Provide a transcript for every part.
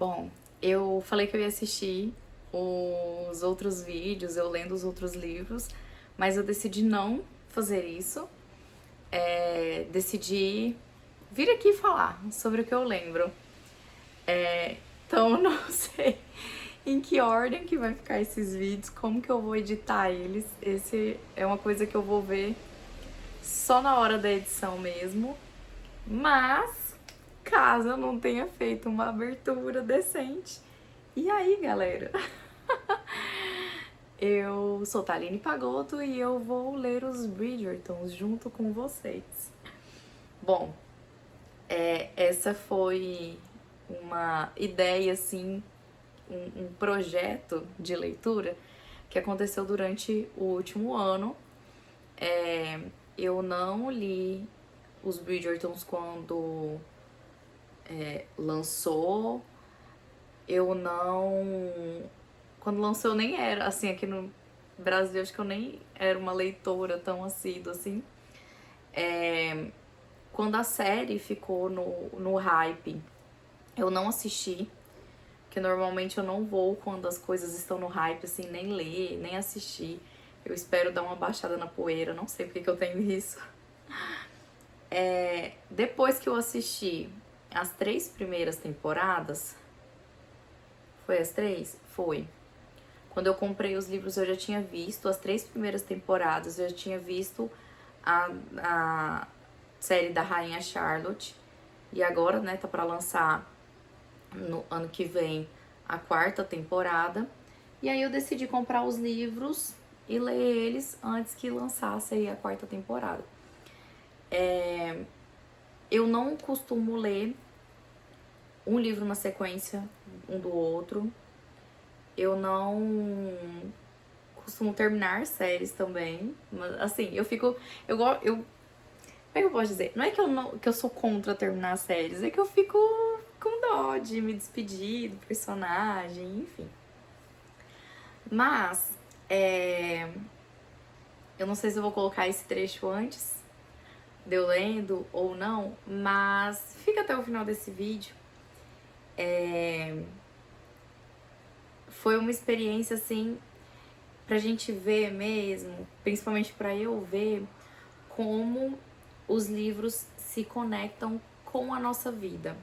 Bom, eu falei que eu ia assistir os outros vídeos, eu lendo os outros livros, mas eu decidi não fazer isso. Decidi vir aqui falar sobre o que eu lembro. Então eu não sei em que ordem que vai ficar esses vídeos, como que eu vou editar eles. Esse é uma coisa que eu vou ver só na hora da edição mesmo. Mas, caso eu não tenha feito uma abertura decente. E aí, galera? Eu sou Thaline Pagotto e eu vou ler os Bridgertons junto com vocês. Bom, essa foi uma ideia, assim, um projeto de leitura que aconteceu durante o último ano. Eu não li os Bridgertons quando lançou. Eu não... Quando lançou eu nem era, assim, aqui no Brasil, acho que eu nem era uma leitora tão assídua, assim. Quando a série ficou no hype, eu não assisti, porque normalmente eu não vou quando as coisas estão no hype, assim, nem ler, nem assistir. Eu espero dar uma baixada na poeira, não sei porque que eu tenho isso. Depois que eu assisti as 3 primeiras temporadas, foi as 3? Foi. Quando eu comprei os livros eu já tinha visto as 3 primeiras temporadas, eu já tinha visto a série da Rainha Charlotte. E agora, né, tá pra lançar no ano que vem a 4ª temporada. E aí eu decidi comprar os livros e ler eles antes que lançasse aí a 4ª temporada. Eu não costumo ler um livro na sequência um do outro. Eu não costumo terminar séries também. Mas, assim, eu fico... como é que eu posso dizer? Não é que eu sou contra terminar séries, é que eu fico com dó de me despedir do personagem, enfim. Mas, eu não sei se eu vou colocar esse trecho antes de eu lendo ou não, mas fica até o final desse vídeo. Foi uma experiência, assim, pra gente ver mesmo, principalmente pra eu ver, como os livros se conectam com a nossa vida.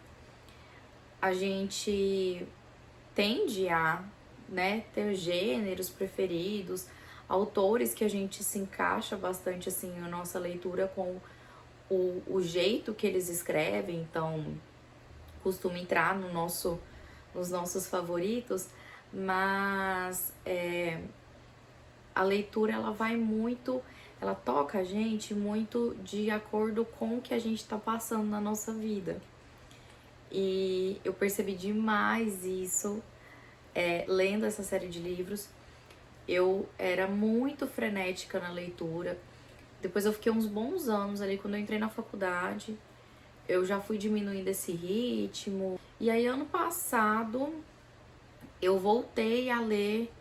A gente tende a, né, ter gêneros preferidos, autores que a gente se encaixa bastante, assim, na nossa leitura com o jeito que eles escrevem, então costuma entrar nos nossos favoritos, mas a leitura ela vai muito, ela toca a gente muito de acordo com o que a gente tá passando na nossa vida. E eu percebi demais isso lendo essa série de livros. Eu era muito frenética na leitura. Depois eu fiquei uns bons anos ali, quando eu entrei na faculdade, eu já fui diminuindo esse ritmo. E aí ano passado eu voltei a ler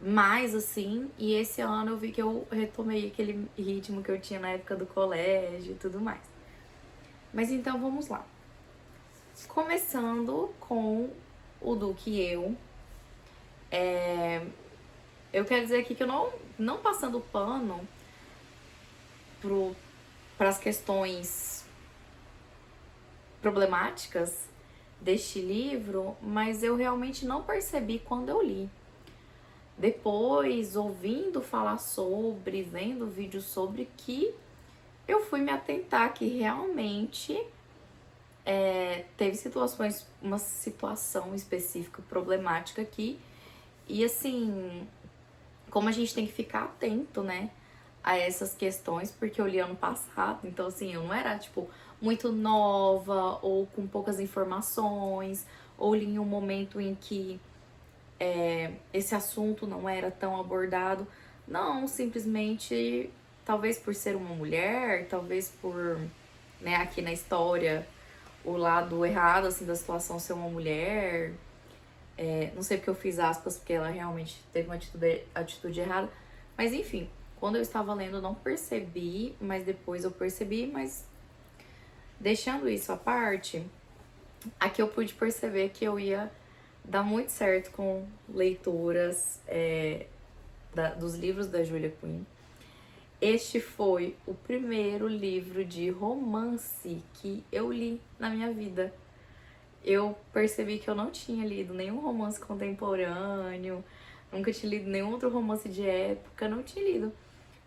mais, assim, e esse ano eu vi que eu retomei aquele ritmo que eu tinha na época do colégio e tudo mais. Mas então vamos lá. Começando com o Duque e eu. Eu quero dizer aqui que eu não passando pano para as questões problemáticas deste livro, mas eu realmente não percebi quando eu li. Depois, ouvindo falar sobre, vendo vídeos sobre, que eu fui me atentar que realmente teve uma situação específica problemática aqui. E assim, como a gente tem que ficar atento, né, a essas questões, porque eu li ano passado, então assim, eu não era, tipo, muito nova ou com poucas informações, ou li em um momento em que esse assunto não era tão abordado. Não, simplesmente, talvez por ser uma mulher, talvez por, né, aqui na história, o lado errado, assim, da situação ser uma mulher. Não sei porque eu fiz aspas, porque ela realmente teve uma atitude errada. Mas enfim, quando eu estava lendo eu não percebi, mas depois eu percebi. Mas deixando isso à parte, aqui eu pude perceber que eu ia dar muito certo com leituras dos livros da Julia Quinn. Este foi o primeiro livro de romance que eu li na minha vida. Eu percebi que eu não tinha lido nenhum romance contemporâneo, nunca tinha lido nenhum outro romance de época, não tinha lido.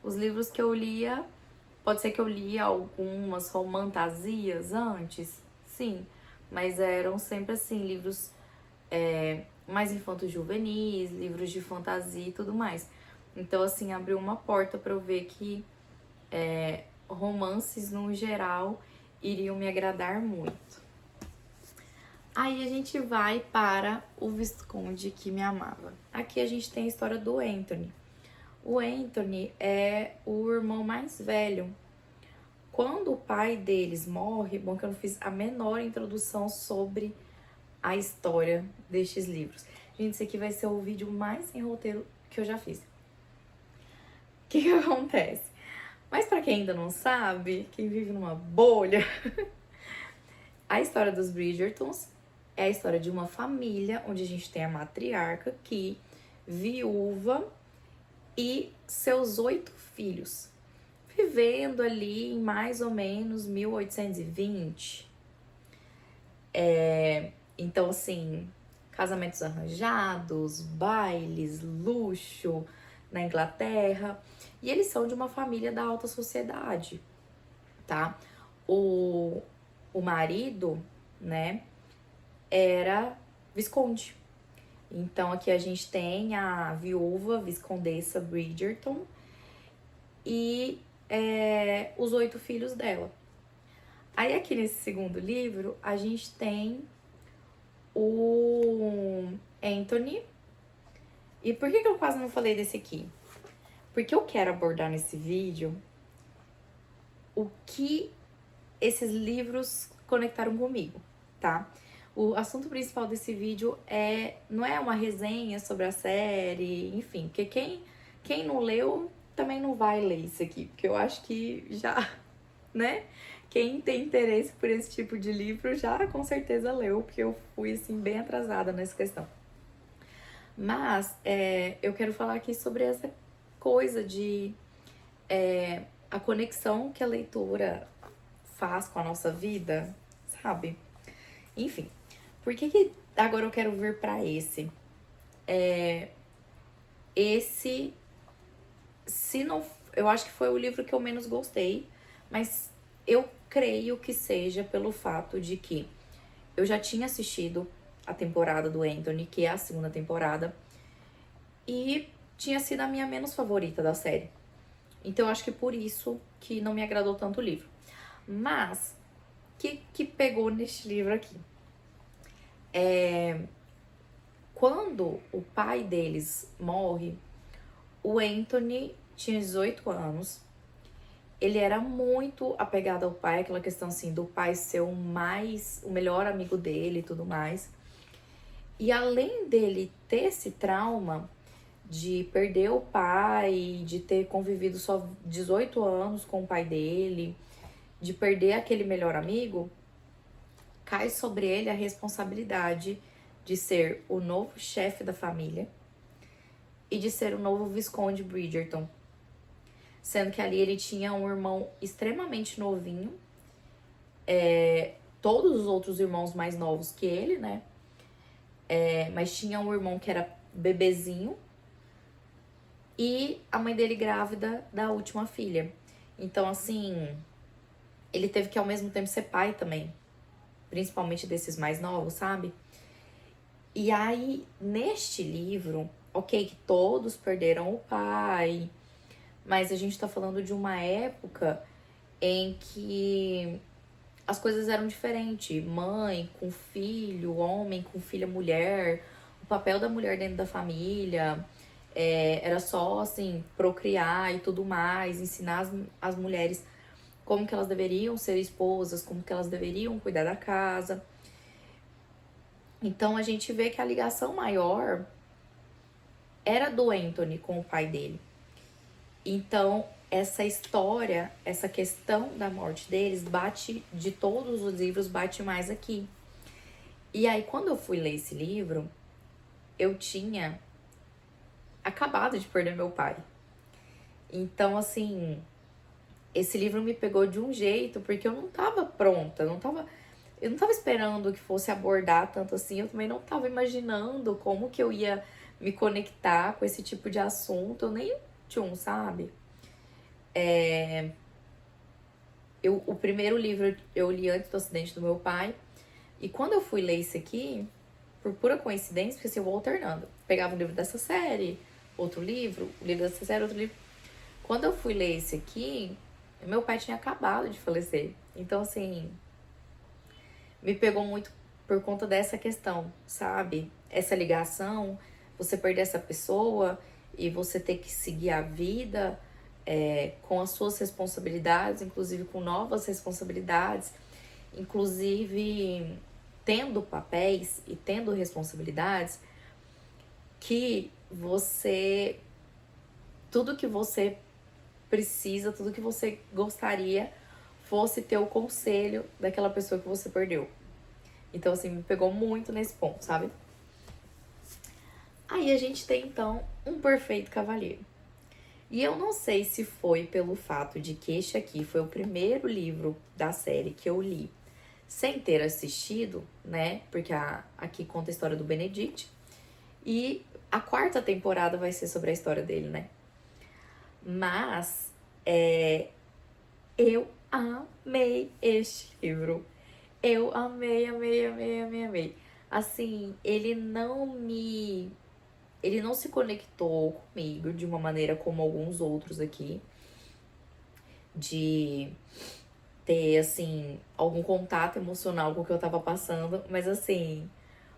Os livros que eu lia, pode ser que eu lia algumas romantasias antes, sim, mas eram sempre assim, livros mais infanto-juvenis, livros de fantasia e tudo mais. Então, assim, abriu uma porta para eu ver que romances, no geral, iriam me agradar muito. Aí a gente vai para o Visconde que me amava. Aqui a gente tem a história do Anthony. O Anthony é o irmão mais velho. Quando o pai deles morre, bom que eu não fiz a menor introdução sobre a história destes livros. Gente, esse aqui vai ser o vídeo mais sem roteiro que eu já fiz. O que acontece? Mas para quem ainda não sabe, quem vive numa bolha, a história dos Bridgertons é a história de uma família onde a gente tem a matriarca que, viúva, e seus 8 filhos, vivendo ali em mais ou menos 1820. Então, assim, casamentos arranjados, bailes, luxo na Inglaterra. E eles são de uma família da alta sociedade, tá? O marido, né, era visconde. Então, aqui a gente tem a viúva viscondessa Bridgerton e os 8 filhos dela. Aí, aqui nesse segundo livro, a gente tem o Anthony. E por que eu quase não falei desse aqui? Porque eu quero abordar nesse vídeo o que esses livros conectaram comigo, tá? O assunto principal desse vídeo não é uma resenha sobre a série, enfim, porque quem não leu também não vai ler isso aqui, porque eu acho que já, né? Quem tem interesse por esse tipo de livro já com certeza leu, porque eu fui, assim, bem atrasada nessa questão. Mas eu quero falar aqui sobre essa coisa de a conexão que a leitura faz com a nossa vida, sabe? Enfim, por que agora eu quero vir pra esse? Esse, se não, eu acho que foi o livro que eu menos gostei, mas eu creio que seja pelo fato de que eu já tinha assistido a temporada do Anthony, que é a segunda temporada, e tinha sido a minha menos favorita da série. Então eu acho que por isso que não me agradou tanto o livro. Mas, o que pegou neste livro aqui? Quando o pai deles morre, o Anthony tinha 18 anos. Ele era muito apegado ao pai, aquela questão assim do pai ser o melhor amigo dele e tudo mais. E além dele ter esse trauma de perder o pai, de ter convivido só 18 anos com o pai dele, de perder aquele melhor amigo, cai sobre ele a responsabilidade de ser o novo chefe da família e de ser o novo Visconde Bridgerton. Sendo que ali ele tinha um irmão extremamente novinho, todos os outros irmãos mais novos que ele, né? Mas tinha um irmão que era bebezinho e a mãe dele grávida da última filha. Então, assim, ele teve que ao mesmo tempo ser pai também, principalmente desses mais novos, sabe? E aí, neste livro, ok, que todos perderam o pai, mas a gente tá falando de uma época em que as coisas eram diferentes. Mãe com filho, homem com filha mulher, o papel da mulher dentro da família era só, assim, procriar e tudo mais, ensinar as mulheres como que elas deveriam ser esposas, como que elas deveriam cuidar da casa. Então a gente vê que a ligação maior era do Anthony com o pai dele. Então, essa história, essa questão da morte deles bate, de todos os livros, bate mais aqui. E aí, quando eu fui ler esse livro, eu tinha acabado de perder meu pai. Então, assim, esse livro me pegou de um jeito, porque eu não tava pronta, eu não tava esperando que fosse abordar tanto assim, eu também não tava imaginando como que eu ia me conectar com esse tipo de assunto, eu nem sabe? O primeiro livro eu li antes do acidente do meu pai, e quando eu fui ler esse aqui, por pura coincidência, porque assim, eu vou alternando. Pegava um livro dessa série, outro livro, um livro dessa série, outro livro. Quando eu fui ler esse aqui, meu pai tinha acabado de falecer. Então, assim, me pegou muito por conta dessa questão, sabe? Essa ligação, você perder essa pessoa e você ter que seguir a vida com as suas responsabilidades, inclusive com novas responsabilidades, inclusive tendo papéis e tendo responsabilidades que você, tudo que você precisa, tudo que você gostaria fosse ter o conselho daquela pessoa que você perdeu. Então, assim, me pegou muito nesse ponto, sabe? Aí a gente tem, então, um perfeito cavalheiro. E eu não sei se foi pelo fato de que este aqui foi o primeiro livro da série que eu li sem ter assistido, né? Porque aqui conta a história do Benedict. E a quarta temporada vai ser sobre a história dele, né? Mas eu amei este livro. Eu amei, amei, amei, amei, amei. Assim, ele não se conectou comigo de uma maneira como alguns outros aqui. De ter, assim, algum contato emocional com o que eu tava passando. Mas, assim,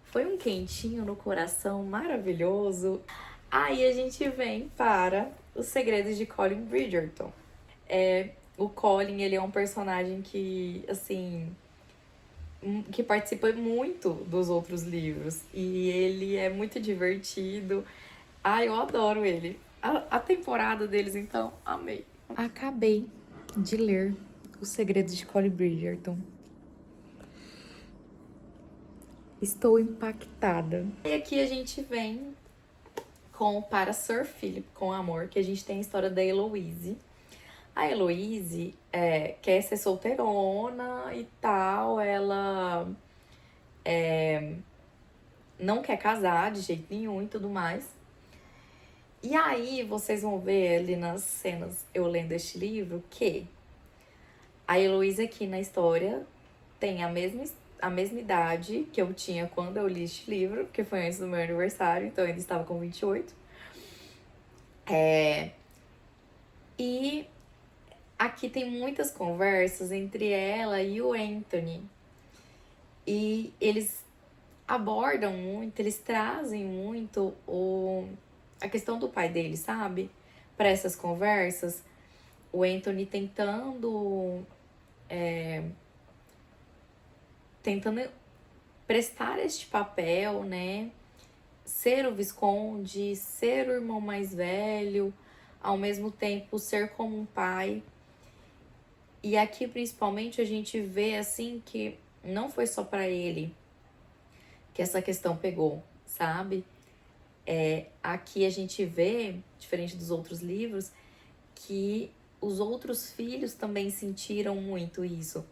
foi um quentinho no coração maravilhoso. Aí a gente vem para Os Segredos de Colin Bridgerton. O Colin, ele é um personagem que, assim, que participa muito dos outros livros. E ele é muito divertido. Eu adoro ele. A temporada deles, então, amei. Acabei de ler Os Segredos de Colin Bridgerton. Estou impactada. E aqui a gente vem para Sir Philip com Amor, que a gente tem a história da Heloise. A Heloise quer ser solteirona e tal, ela não quer casar de jeito nenhum e tudo mais. E aí vocês vão ver ali nas cenas, eu lendo este livro, que a Heloise aqui na história tem a mesma idade que eu tinha quando eu li este livro, que foi antes do meu aniversário, então eu ainda estava com 28. E aqui tem muitas conversas entre ela e o Anthony. E eles abordam muito, eles trazem muito a questão do pai dele, sabe? Para essas conversas. O Anthony tentando prestar este papel, né? Ser o Visconde, ser o irmão mais velho, ao mesmo tempo ser como um pai. E aqui, principalmente, a gente vê, assim, que não foi só para ele que essa questão pegou, sabe? Aqui a gente vê, diferente dos outros livros, que os outros filhos também sentiram muito isso.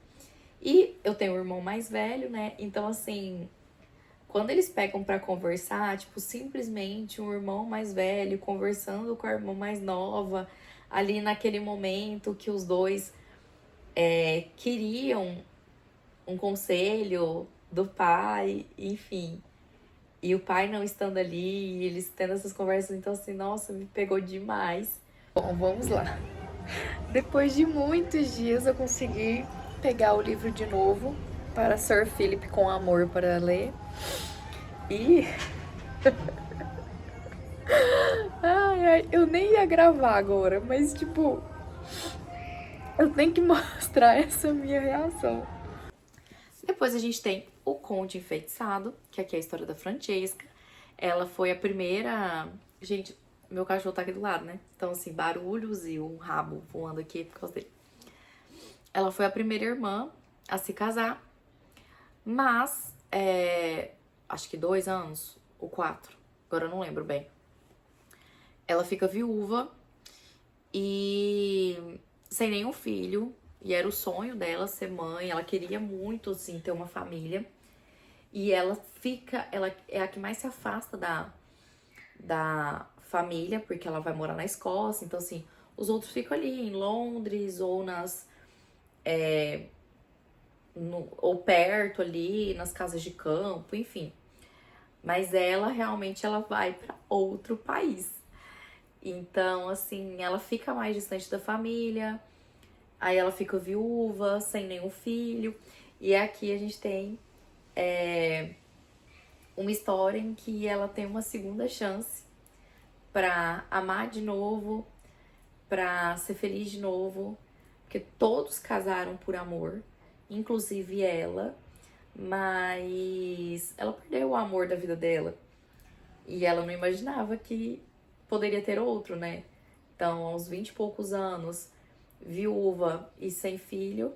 E eu tenho um irmão mais velho, né? Então, assim, quando eles pegam pra conversar, tipo, simplesmente um irmão mais velho conversando com a irmã mais nova, ali naquele momento que os dois queriam um conselho do pai, enfim. E o pai não estando ali, e eles tendo essas conversas, então assim, nossa, me pegou demais. Bom, vamos lá. Depois de muitos dias eu consegui pegar o livro de novo para Sir Philip com Amor para ler. E eu nem ia gravar agora, mas tipo, eu tenho que mostrar essa minha reação. Depois a gente tem O Conde Enfeitiçado, que aqui é a história da Francesca. Ela foi a primeira... Gente, meu cachorro tá aqui do lado, né? Então, assim, barulhos e um rabo voando aqui por causa dele. Ela foi a primeira irmã a se casar, mas acho que 2 anos ou 4, agora eu não lembro bem. Ela fica viúva e sem nenhum filho, e era o sonho dela ser mãe, ela queria muito, assim, ter uma família. E ela é a que mais se afasta da família, porque ela vai morar na Escócia, então assim, os outros ficam ali em Londres ou ou perto ali, nas casas de campo, enfim. Mas ela realmente ela vai para outro país. Então, assim, ela fica mais distante da família, aí ela fica viúva, sem nenhum filho. E aqui a gente tem uma história em que ela tem uma segunda chance pra amar de novo, pra ser feliz de novo, porque todos casaram por amor, inclusive ela, mas ela perdeu o amor da vida dela e ela não imaginava que poderia ter outro, né? Então, aos 20 e poucos anos, viúva e sem filho,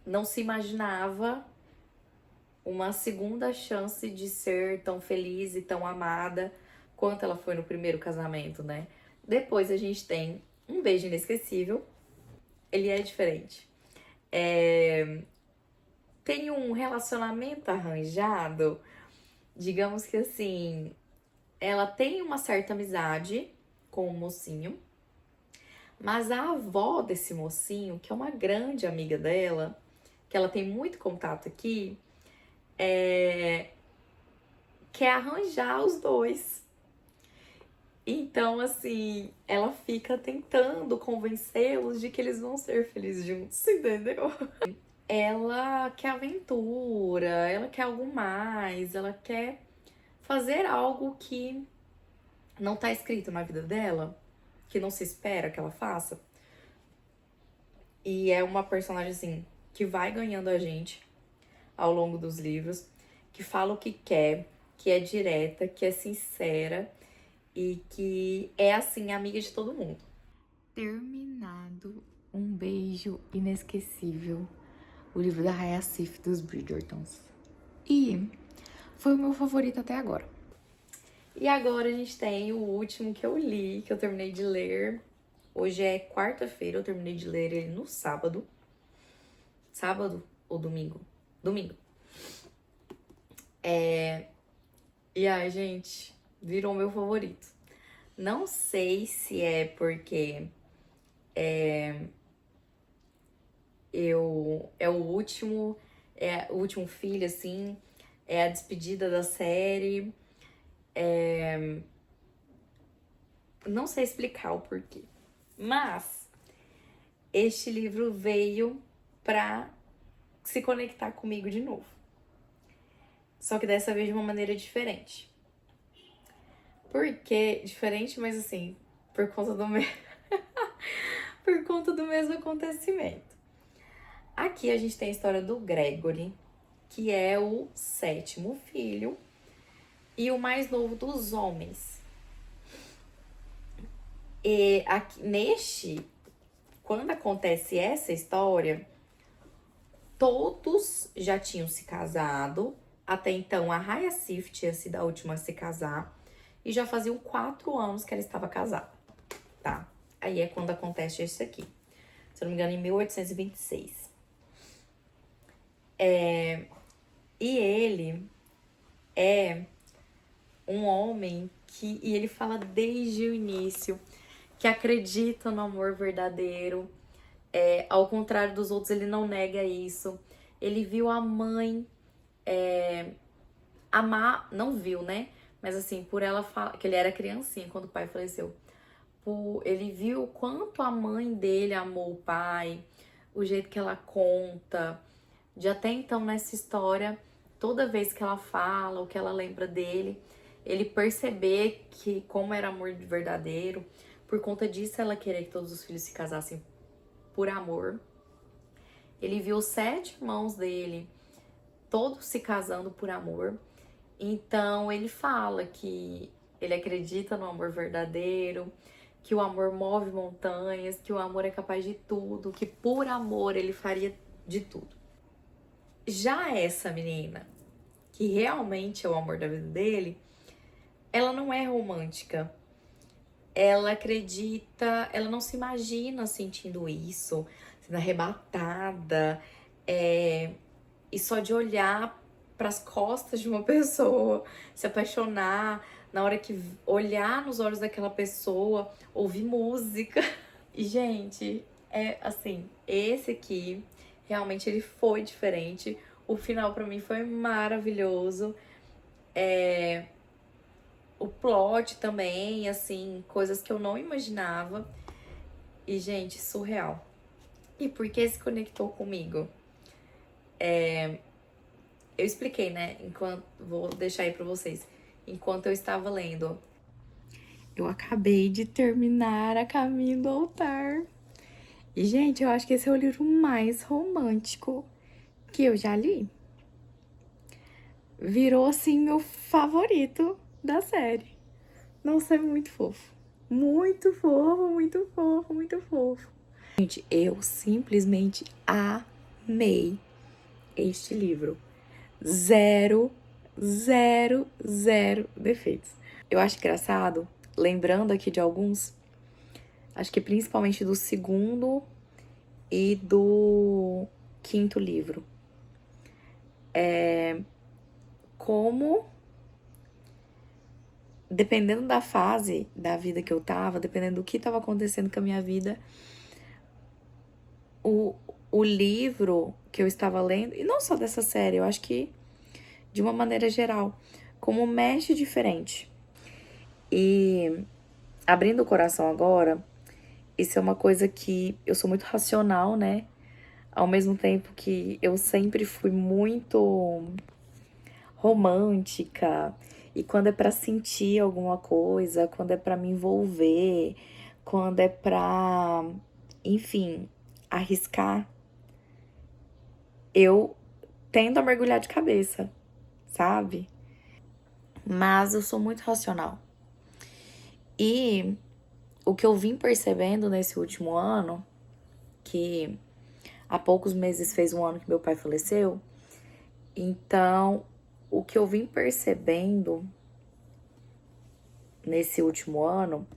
não se imaginava uma segunda chance de ser tão feliz e tão amada quanto ela foi no primeiro casamento, né? Depois a gente tem Um Beijo Inesquecível. Ele é diferente. Tem um relacionamento arranjado, digamos que assim, ela tem uma certa amizade com o mocinho, mas a avó desse mocinho, que é uma grande amiga dela, que ela tem muito contato aqui, quer arranjar os dois. Então, assim, ela fica tentando convencê-los de que eles vão ser felizes juntos, entendeu? Ela quer aventura, ela quer algo mais, ela quer fazer algo que não tá escrito na vida dela, que não se espera que ela faça. E é uma personagem, assim, que vai ganhando a gente ao longo dos livros, que fala o que quer, que é direta, que é sincera e que é, assim, amiga de todo mundo. Terminado Um Beijo Inesquecível, o livro da Raya Sif dos Bridgertons. E foi o meu favorito até agora. E agora a gente tem o último que eu li, que eu terminei de ler. Hoje é quarta-feira, eu terminei de ler ele no sábado. Sábado ou domingo? Domingo. E ai, gente, virou meu favorito. Não sei se é porque é o último filho, assim, é a despedida da série. Não sei explicar o porquê. Mas este livro veio pra se conectar comigo de novo. Só que dessa vez de uma maneira diferente. Por quê? Diferente, mas assim, por conta do por conta do mesmo acontecimento. Aqui a gente tem a história do Gregory, que é o 7º filho e o mais novo dos homens. E aqui, quando acontece essa história, todos já tinham se casado. Até então, a Raya Sif tinha sido a última a se casar. E já faziam 4 anos que ela estava casada, tá? Aí é quando acontece esse aqui. Se eu não me engano, em 1826. E ele é um homem e ele fala desde o início que acredita no amor verdadeiro. Ao contrário dos outros, ele não nega isso. Ele viu a mãe amar, não viu, né? Mas assim, por ela falar que ele era criancinha quando o pai faleceu. Ele viu o quanto a mãe dele amou o pai, o jeito que ela conta. De até então nessa história, toda vez que ela fala, ou que ela lembra dele, ele perceber que como era amor verdadeiro. Por conta disso, ela queria que todos os filhos se casassem por amor. Ele viu os 7 irmãos dele, todos se casando por amor. Então, ele fala que ele acredita no amor verdadeiro, que o amor move montanhas, que o amor é capaz de tudo, que por amor ele faria de tudo. Já essa menina, que realmente é o amor da vida dele, ela não é romântica. Ela acredita, ela não se imagina sentindo isso, sendo arrebatada, e só de olhar para as costas de uma pessoa, se apaixonar, na hora que olhar nos olhos daquela pessoa, ouvir música. E, gente, é assim, esse aqui, realmente ele foi diferente. O final pra mim foi maravilhoso. O plot também, assim, coisas que eu não imaginava. E, gente, surreal. E por que se conectou comigo? Eu expliquei, né? Vou deixar aí pra vocês. Enquanto eu estava lendo. Eu acabei de terminar A Caminho do Altar. E, gente, eu acho que esse é o livro mais romântico que eu já li. Virou, assim, meu favorito da série. Nossa, é muito fofo. Muito fofo, muito fofo, muito fofo. Gente, eu simplesmente amei este livro. Zero, zero, zero defeitos. Eu acho engraçado, lembrando aqui de alguns, acho que principalmente do segundo e do quinto livro. Como, dependendo da fase da vida que eu tava, dependendo do que tava acontecendo com a minha vida, o livro que eu estava lendo, e não só dessa série, eu acho que de uma maneira geral, como mexe diferente. E abrindo o coração agora, isso é uma coisa que eu sou muito racional, né? Ao mesmo tempo que eu sempre fui muito romântica. E quando é pra sentir alguma coisa, quando é pra me envolver, quando é pra, enfim, arriscar, eu tendo a mergulhar de cabeça, sabe? Mas eu sou muito racional. E o que eu vim percebendo nesse último ano, que há poucos meses fez um ano que meu pai faleceu, então o que eu vim percebendo nesse último ano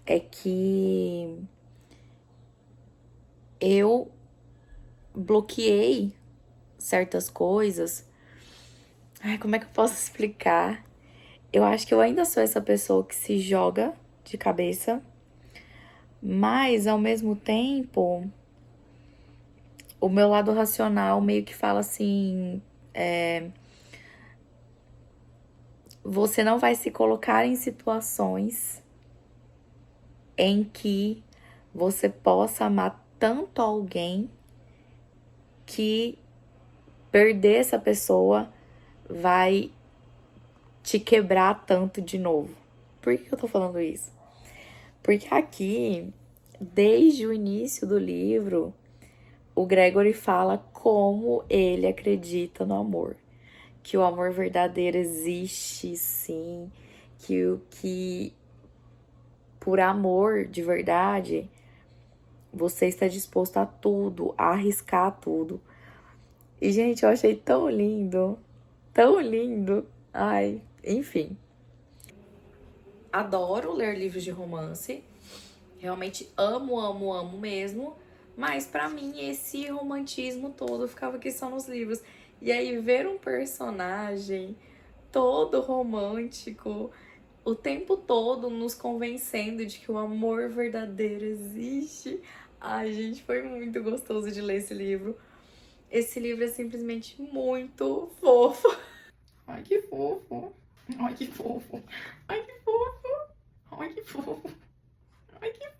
é que eu bloqueei certas coisas. Ai, como é que eu posso explicar? Eu acho que eu ainda sou essa pessoa que se joga de cabeça, mas ao mesmo tempo, o meu lado racional meio que fala assim: você não vai se colocar em situações em que você possa amar tanto alguém que perder essa pessoa vai te quebrar tanto de novo. Por que eu tô falando isso? Porque aqui, desde o início do livro, o Gregory fala como ele acredita no amor. Que o amor verdadeiro existe, sim. Que por amor de verdade, você está disposto a tudo, a arriscar tudo. E, gente, eu achei tão lindo. Tão lindo. Ai, enfim. Adoro ler livros de romance. Realmente amo, amo, amo mesmo. Mas pra mim esse romantismo todo ficava aqui só nos livros. E aí ver um personagem todo romântico, o tempo todo nos convencendo de que o amor verdadeiro existe. Ai, gente, foi muito gostoso de ler esse livro. Esse livro é simplesmente muito fofo. Ai, que fofo. Ai, que fofo. Ai, que fofo. Ai, que fofo. Ai, que fofo.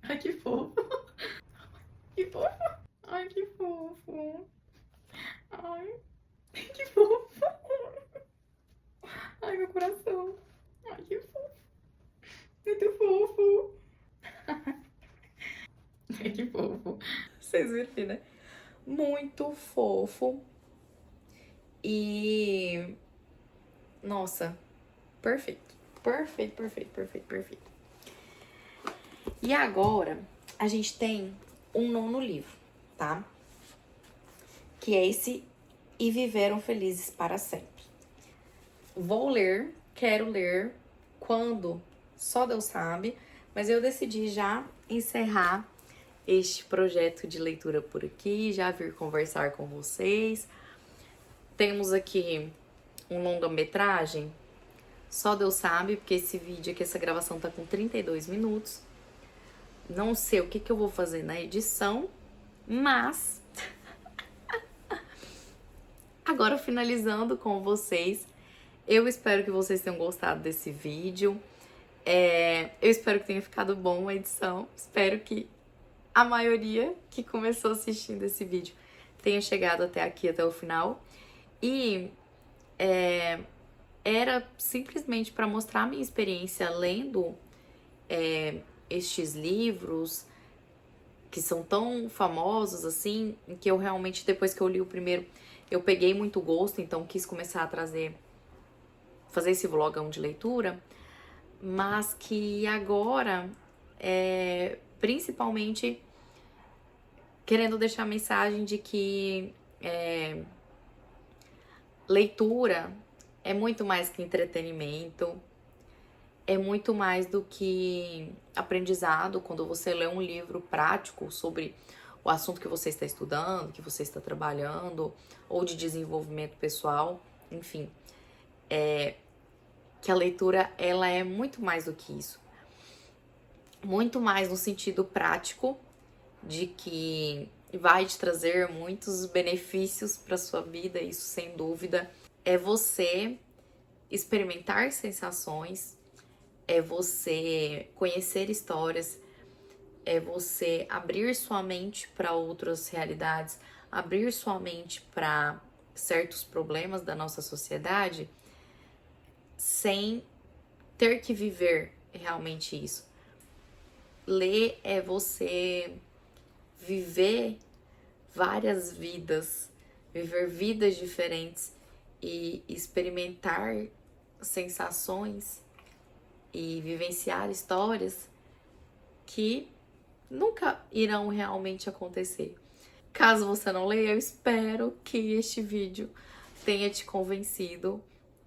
Ai, que fofo. Que fofo. Ai, que fofo. Ai, que fofo. Ai, meu coração. Ai, que fofo. Muito fofo. Ai, que fofo. Vocês viram, né? Muito fofo. E. Nossa, perfeito. Perfeito, perfeito, perfeito, perfeito. E agora, a gente tem um nono livro, tá? Que é esse E Viveram Felizes para Sempre. Vou ler, quero ler, quando? Só Deus sabe, mas eu decidi já encerrar este projeto de leitura por aqui, já vir conversar com vocês. Temos aqui um longa-metragem, só Deus sabe, porque esse vídeo aqui, essa gravação tá com 32 minutos. Não sei o que eu vou fazer na edição, mas agora finalizando com vocês, eu espero que vocês tenham gostado desse vídeo. Eu espero que tenha ficado bom a edição. Espero que a maioria que começou assistindo esse vídeo tenha chegado até aqui, até o final. E era simplesmente para mostrar a minha experiência lendo estes livros que são tão famosos assim, que eu realmente, depois que eu li o primeiro, eu peguei muito gosto, então quis começar a fazer esse vlogão de leitura, mas que agora, principalmente, querendo deixar a mensagem de que leitura é muito mais que entretenimento, é muito mais do que aprendizado. Quando você lê um livro prático sobre o assunto que você está estudando, que você está trabalhando, ou de desenvolvimento pessoal, enfim, que a leitura, ela é muito mais do que isso. Muito mais no sentido prático, de que vai te trazer muitos benefícios para sua vida, isso sem dúvida. É você experimentar sensações, é você conhecer histórias, é você abrir sua mente para outras realidades, abrir sua mente para certos problemas da nossa sociedade, sem ter que viver realmente isso. Ler é você viver várias vidas, viver vidas diferentes e experimentar sensações e vivenciar histórias que nunca irão realmente acontecer. Caso você não leia, eu espero que este vídeo tenha te convencido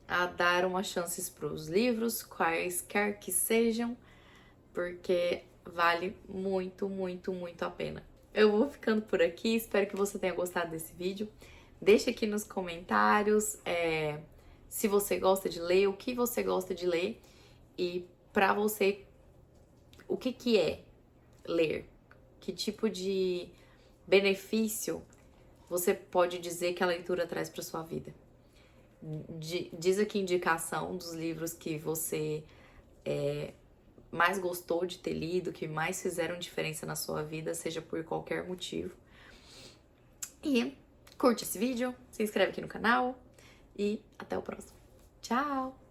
a dar uma chance para os livros, quaisquer que sejam, porque vale muito, muito, muito a pena. Eu vou ficando por aqui, espero que você tenha gostado desse vídeo. Deixa aqui nos comentários se você gosta de ler, o que você gosta de ler e pra você, o que é ler? Que tipo de benefício você pode dizer que a leitura traz para sua vida? Diz aqui indicação dos livros que você mais gostou de ter lido, que mais fizeram diferença na sua vida, seja por qualquer motivo. E curte esse vídeo, se inscreve aqui no canal e até o próximo. Tchau!